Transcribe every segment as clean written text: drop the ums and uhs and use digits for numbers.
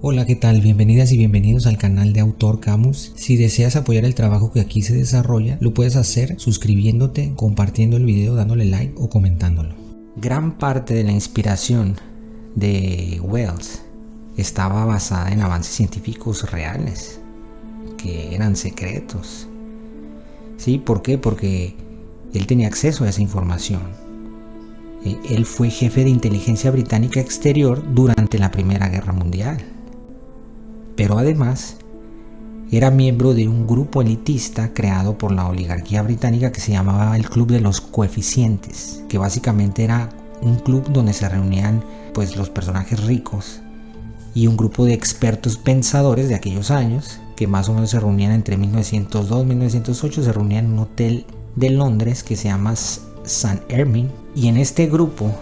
Hola, ¿qué tal? Bienvenidas y bienvenidos al canal de Autor Camus. Si deseas apoyar el trabajo que aquí se desarrolla, lo puedes hacer suscribiéndote, compartiendo el video, dándole like o comentándolo. Gran parte de la inspiración de Wells estaba basada en avances científicos reales, que eran secretos. ¿Sí? ¿Por qué? Porque él tenía acceso a esa información. Él fue jefe de inteligencia británica exterior durante la Primera Guerra Mundial. Pero además era miembro de un grupo elitista creado por la oligarquía británica que se llamaba el Club de los Coeficientes, que básicamente era un club donde se reunían pues los personajes ricos y un grupo de expertos pensadores de aquellos años que más o menos se reunían entre 1902 y 1908, se reunían en un hotel de Londres que se llama St. Hermine, y en este grupo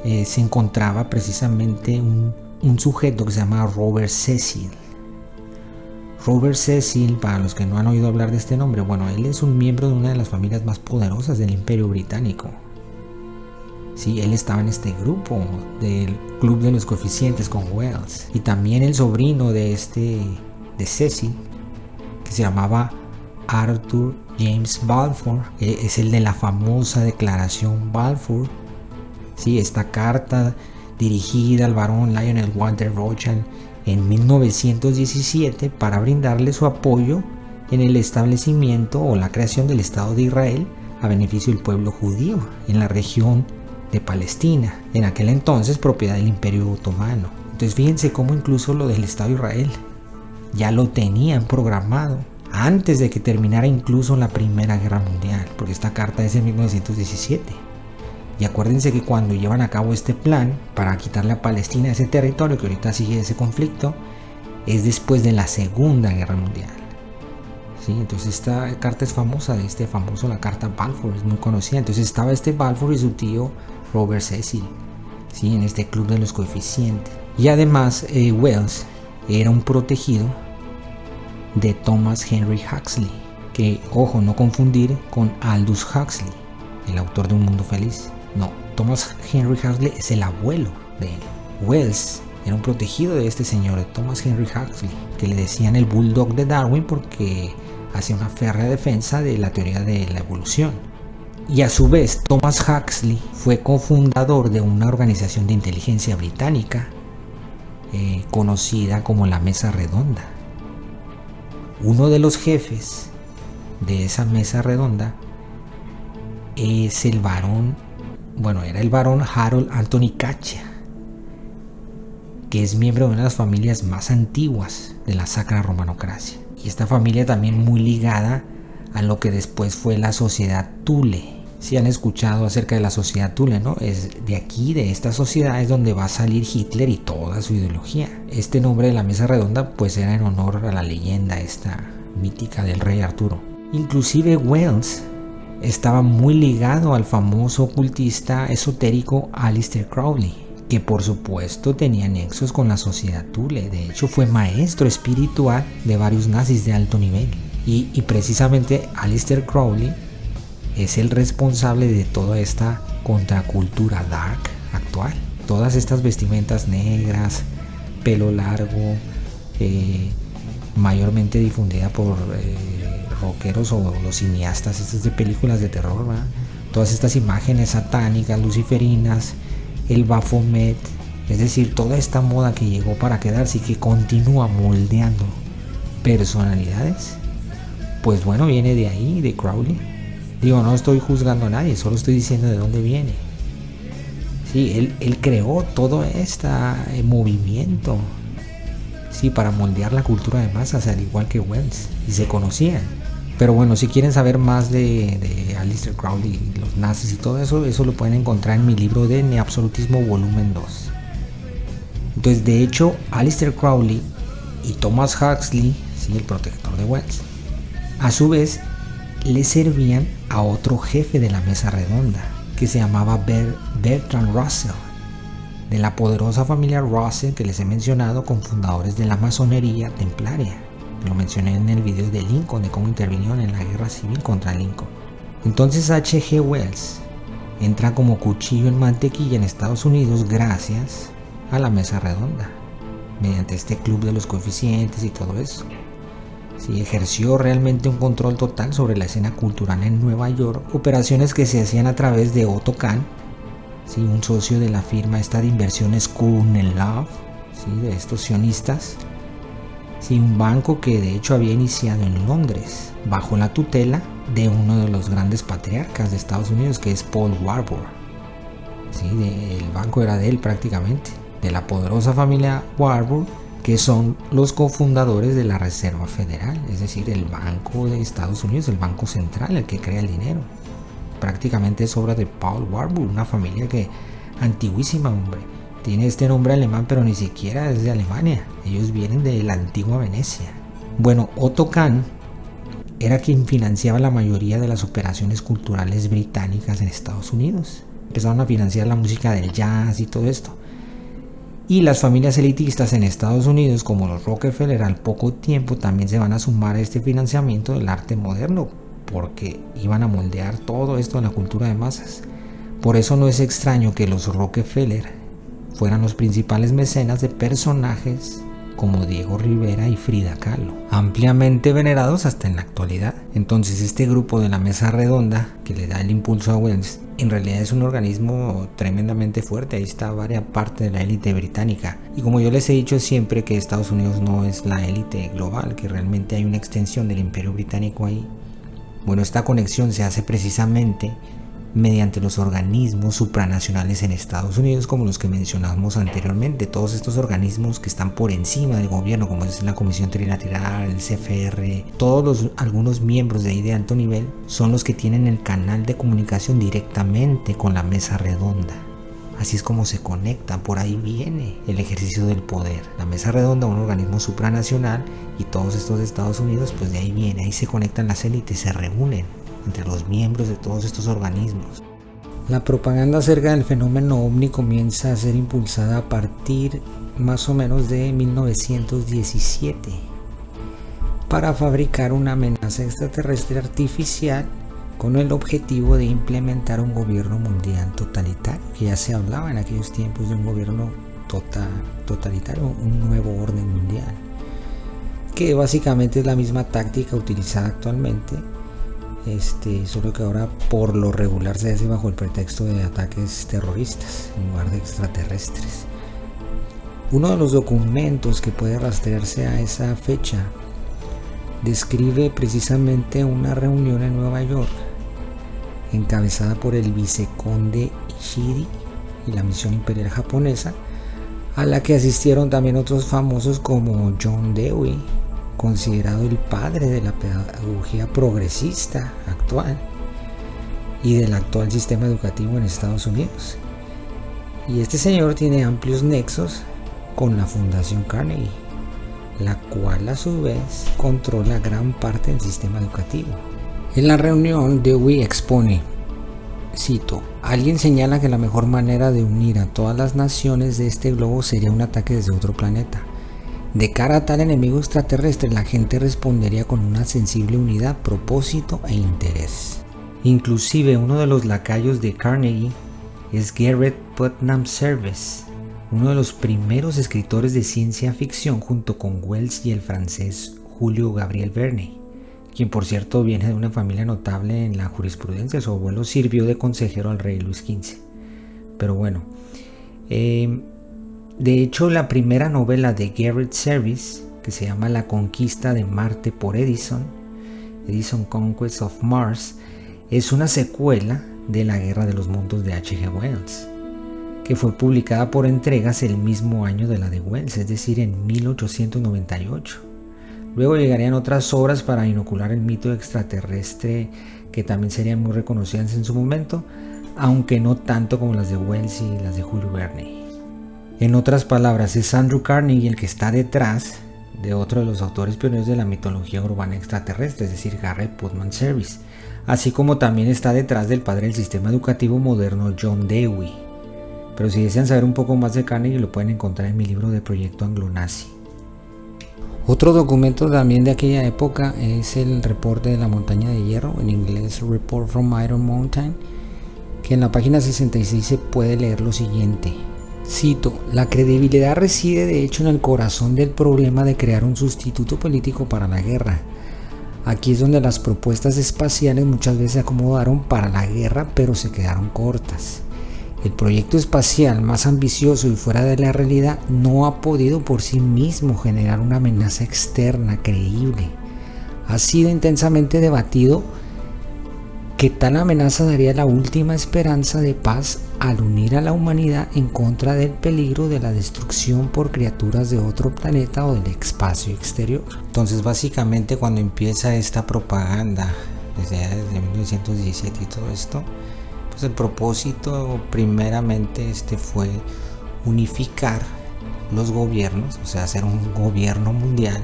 se encontraba precisamente un sujeto que se llama Robert Cecil. Robert Cecil, para los que no han oído hablar de este nombre, bueno, él es un miembro de una de las familias más poderosas del Imperio Británico. Sí, él estaba en este grupo del Club de los Coeficientes con Wells. Y también el sobrino de Cecil, que se llamaba Arthur James Balfour, es el de la famosa Declaración Balfour. Sí, esta carta dirigida al barón Lionel Walter Rothschild en 1917 para brindarle su apoyo en el establecimiento o la creación del Estado de Israel a beneficio del pueblo judío en la región de Palestina, en aquel entonces propiedad del Imperio Otomano. Entonces fíjense cómo incluso lo del Estado de Israel ya lo tenían programado antes de que terminara incluso la Primera Guerra Mundial, porque esta carta es de 1917. Y acuérdense que cuando llevan a cabo este plan para quitarle a Palestina ese territorio que ahorita sigue ese conflicto, es después de la Segunda Guerra Mundial. ¿Sí? Entonces esta carta es famosa, la carta Balfour, es muy conocida. Entonces estaba este Balfour y su tío Robert Cecil, ¿sí? En este club de los coeficientes. Y además Wells era un protegido de Thomas Henry Huxley, que, ojo, no confundir con Aldous Huxley, el autor de Un Mundo Feliz. No, Thomas Henry Huxley es el abuelo de él. Wells era un protegido de este señor, de Thomas Henry Huxley, que le decían el Bulldog de Darwin porque hacía una férrea defensa de la teoría de la evolución. Y a su vez, Thomas Huxley fue cofundador de una organización de inteligencia británica conocida como la Mesa Redonda. Uno de los jefes de esa Mesa Redonda es el varón, era el varón Harold Anthony Kacia, que es miembro de una de las familias más antiguas de la Sacra Romanocracia. Y esta familia también muy ligada a lo que después fue la Sociedad Thule. Si han escuchado acerca de la Sociedad Thule, ¿no? Es de aquí, de esta sociedad, es donde va a salir Hitler y toda su ideología. Este nombre de la Mesa Redonda pues era en honor a la leyenda esta mítica del rey Arturo. Inclusive Wells estaba muy ligado al famoso ocultista esotérico Aleister Crowley, que por supuesto tenía nexos con la Sociedad Thule. De hecho fue maestro espiritual de varios nazis de alto nivel. Y precisamente Aleister Crowley es el responsable de toda esta contracultura dark actual. Todas estas vestimentas negras, pelo largo, mayormente difundida por rockeros o los cineastas estos de películas de terror, ¿verdad? Todas estas imágenes satánicas, luciferinas, el Baphomet, es decir, toda esta moda que llegó para quedarse y que continúa moldeando personalidades, pues bueno, viene de ahí, de Crowley. Digo, no estoy juzgando a nadie, solo estoy diciendo de dónde viene. Sí, él creó todo este movimiento, sí, para moldear la cultura de masas, al igual que Wells, y se conocían. Pero bueno, si quieren saber más de Aleister Crowley y los nazis y todo eso, eso lo pueden encontrar en mi libro de Neabsolutismo volumen 2. Entonces, de hecho, Aleister Crowley y Thomas Huxley, sí, el protector de Wells, a su vez le servían a otro jefe de la Mesa Redonda, que se llamaba Bertrand Russell, de la poderosa familia Russell que les he mencionado, cofundadores de la masonería templaria. Lo mencioné en el video de Lincoln, de cómo intervinieron en la guerra civil contra Lincoln. Entonces H.G. Wells entra como cuchillo en mantequilla en Estados Unidos gracias a la Mesa Redonda. mediante este club de los coeficientes y todo eso. Sí, ejerció realmente un control total sobre la escena cultural en Nueva York, operaciones que se hacían a través de Otto Kahn, sí, un socio de la firma esta de inversiones Kuhn+Loff, sí, de estos sionistas, sí, un banco que de hecho había iniciado en Londres, bajo la tutela de uno de los grandes patriarcas de Estados Unidos, que es Paul Warburg. Sí, el banco era de él prácticamente, de la poderosa familia Warburg, que son los cofundadores de la Reserva Federal, es decir, el Banco de Estados Unidos, el Banco Central, el que crea el dinero. Prácticamente es obra de Paul Warburg, una familia que antiguísima, hombre. Tiene este nombre alemán, pero ni siquiera es de Alemania. Ellos vienen de la antigua Venecia. Bueno, Otto Kahn era quien financiaba la mayoría de las operaciones culturales británicas en Estados Unidos. Empezaron a financiar la música del jazz y todo esto. Y las familias elitistas en Estados Unidos, como los Rockefeller, al poco tiempo también se van a sumar a este financiamiento del arte moderno, porque iban a moldear todo esto en la cultura de masas. Por eso no es extraño que los Rockefeller fueran los principales mecenas de personajes como Diego Rivera y Frida Kahlo, ampliamente venerados hasta en la actualidad. Entonces este grupo de la mesa redonda que le da el impulso a Wells en realidad es un organismo tremendamente fuerte. Ahí está varias parte de la élite británica, y como yo les he dicho siempre, que Estados Unidos no es la élite global, que realmente hay una extensión del imperio británico ahí. Bueno, esta conexión se hace precisamente mediante los organismos supranacionales en Estados Unidos, como los que mencionamos anteriormente, todos estos organismos que están por encima del gobierno, como es la Comisión Trilateral, el CFR, algunos miembros de ahí de alto nivel son los que tienen el canal de comunicación directamente con la mesa redonda. Así es como se conectan, por ahí viene el ejercicio del poder. La mesa redonda, un organismo supranacional, y todos estos de Estados Unidos, pues de ahí viene, ahí se conectan las élites, se reúnen entre los miembros de todos estos organismos. La propaganda acerca del fenómeno ovni comienza a ser impulsada a partir más o menos de 1917 para fabricar una amenaza extraterrestre artificial con el objetivo de implementar un gobierno mundial totalitario, que ya se hablaba en aquellos tiempos de un gobierno totalitario, un nuevo orden mundial, que básicamente es la misma táctica utilizada actualmente, solo que ahora por lo regular se hace bajo el pretexto de ataques terroristas en lugar de extraterrestres. Uno de los documentos que puede rastrearse a esa fecha describe precisamente una reunión en Nueva York encabezada por el viceconde Ishii y la misión imperial japonesa, a la que asistieron también otros famosos como John Dewey, considerado el padre de la pedagogía progresista actual y del actual sistema educativo en Estados Unidos. Y este señor tiene amplios nexos con la Fundación Carnegie, la cual a su vez controla gran parte del sistema educativo. En la reunión, Dewey expone, cito: alguien señala que la mejor manera de unir a todas las naciones de este globo sería un ataque desde otro planeta. De cara a tal enemigo extraterrestre, la gente respondería con una sensible unidad, propósito e interés. Inclusive uno de los lacayos de Carnegie es Garrett Putnam Service, uno de los primeros escritores de ciencia ficción, junto con Wells y el francés Julio Gabriel Verne, quien por cierto viene de una familia notable en la jurisprudencia. Su abuelo sirvió de consejero al rey Luis XV. Pero bueno, de hecho, la primera novela de Garrett Service, que se llama La conquista de Marte por Edison Conquest of Mars, es una secuela de La guerra de los mundos de H.G. Wells, que fue publicada por entregas el mismo año de la de Wells, es decir, en 1898. Luego llegarían otras obras para inocular el mito extraterrestre, que también serían muy reconocidas en su momento, aunque no tanto como las de Wells y las de Julio Verne. En otras palabras, es Andrew Carnegie el que está detrás de otro de los autores pioneros de la mitología urbana extraterrestre, es decir, Garrett Putnam Service, así como también está detrás del padre del sistema educativo moderno, John Dewey. Pero si desean saber un poco más de Carnegie, lo pueden encontrar en mi libro de Proyecto Anglo-Nazi. Otro documento también de aquella época es el reporte de la montaña de hierro, en inglés Report from Iron Mountain, que en la página 66 se puede leer lo siguiente. Cito, la credibilidad reside de hecho en el corazón del problema de crear un sustituto político para la guerra. Aquí es donde las propuestas espaciales muchas veces se acomodaron para la guerra, pero se quedaron cortas. El proyecto espacial más ambicioso y fuera de la realidad no ha podido por sí mismo generar una amenaza externa creíble. Ha sido intensamente debatido que tal amenaza daría la última esperanza de paz al unir a la humanidad en contra del peligro de la destrucción por criaturas de otro planeta o del espacio exterior. Entonces básicamente cuando empieza esta propaganda desde 1917 y todo esto, pues el propósito primeramente fue unificar los gobiernos, o sea, hacer un gobierno mundial,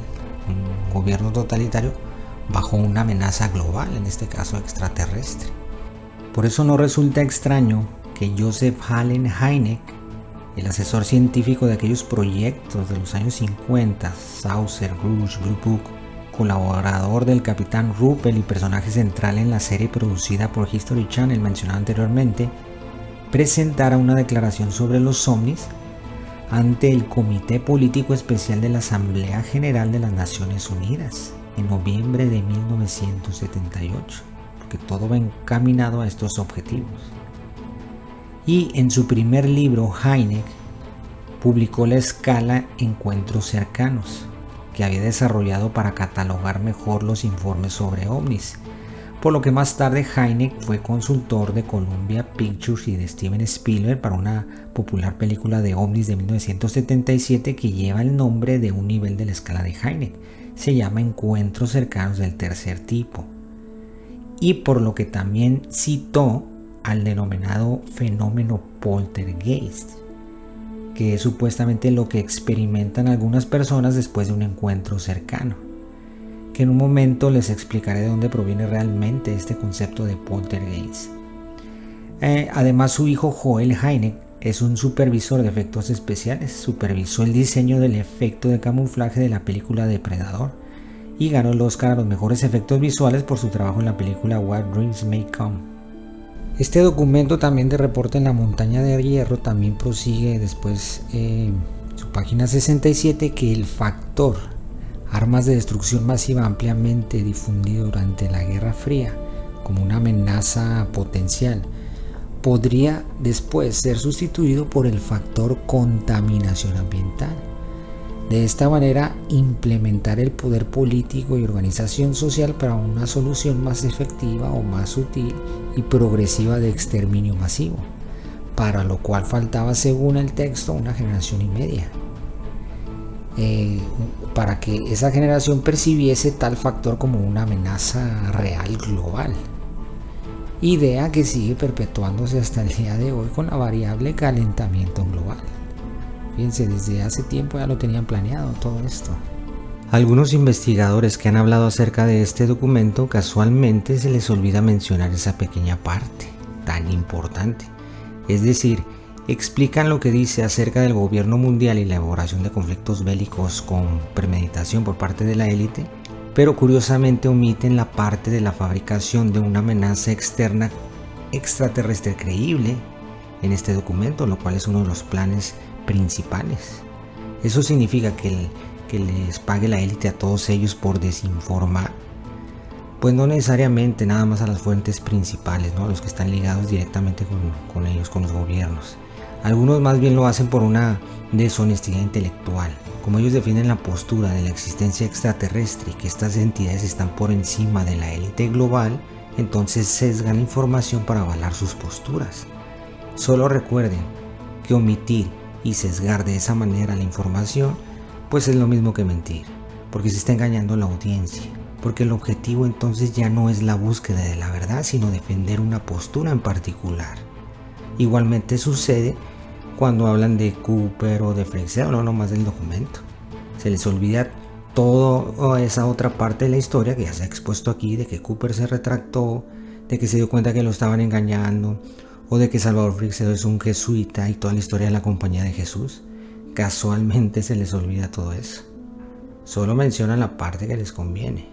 un gobierno totalitario bajo una amenaza global, en este caso extraterrestre. Por eso no resulta extraño que Joseph Allen Hynek, el asesor científico de aquellos proyectos de los años 50, Saucer, Grush, Blue Book, colaborador del Capitán Ruppel y personaje central en la serie producida por History Channel mencionada anteriormente, presentara una declaración sobre los ovnis ante el Comité Político Especial de la Asamblea General de las Naciones Unidas en noviembre de 1978, porque todo va encaminado a estos objetivos. Y en su primer libro, Hynek publicó la escala Encuentros Cercanos, que había desarrollado para catalogar mejor los informes sobre ovnis, por lo que más tarde Hynek fue consultor de Columbia Pictures y de Steven Spielberg para una popular película de ovnis de 1977 que lleva el nombre de un nivel de la escala de Hynek. Se llama Encuentros Cercanos del Tercer Tipo, y por lo que también citó al denominado fenómeno poltergeist, que es supuestamente lo que experimentan algunas personas después de un encuentro cercano, que en un momento les explicaré de dónde proviene realmente este concepto de poltergeist. Además, su hijo Joel Hynek es un supervisor de efectos especiales, supervisó el diseño del efecto de camuflaje de la película Depredador y ganó el Oscar a los mejores efectos visuales por su trabajo en la película What Dreams May Come. Este documento también de reporte en la montaña de hierro también prosigue después su página 67 que el factor armas de destrucción masiva ampliamente difundido durante la Guerra Fría como una amenaza potencial podría después ser sustituido por el factor contaminación ambiental. De esta manera, implementar el poder político y organización social para una solución más efectiva o más sutil y progresiva de exterminio masivo, para lo cual faltaba, según el texto, una generación y media. Para que esa generación percibiese tal factor como una amenaza real global. Idea que sigue perpetuándose hasta el día de hoy con la variable calentamiento global. Fíjense, desde hace tiempo ya lo tenían planeado todo esto. Algunos investigadores que han hablado acerca de este documento casualmente se les olvida mencionar esa pequeña parte tan importante. Es decir, explican lo que dice acerca del gobierno mundial y la elaboración de conflictos bélicos con premeditación por parte de la élite, pero curiosamente omiten la parte de la fabricación de una amenaza externa extraterrestre creíble en este documento, lo cual es uno de los planes principales. Eso significa que les pague la élite a todos ellos por desinformar, pues no necesariamente nada más a las fuentes principales, ¿no? Los que están ligados directamente con ellos, con los gobiernos. Algunos más bien lo hacen por una deshonestidad intelectual. Como ellos defienden la postura de la existencia extraterrestre y que estas entidades están por encima de la élite global, entonces sesgan la información para avalar sus posturas. Solo recuerden que omitir y sesgar de esa manera la información pues es lo mismo que mentir, porque se está engañando a la audiencia, porque el objetivo entonces ya no es la búsqueda de la verdad, sino defender una postura en particular. Igualmente sucede cuando hablan de Cooper o de Freixedo, no nomás del documento. Se les olvida toda esa otra parte de la historia que ya se ha expuesto aquí, de que Cooper se retractó, de que se dio cuenta que lo estaban engañando, o de que Salvador Freixedo es un jesuita y toda la historia de la Compañía de Jesús. Casualmente se les olvida todo eso. Solo mencionan la parte que les conviene.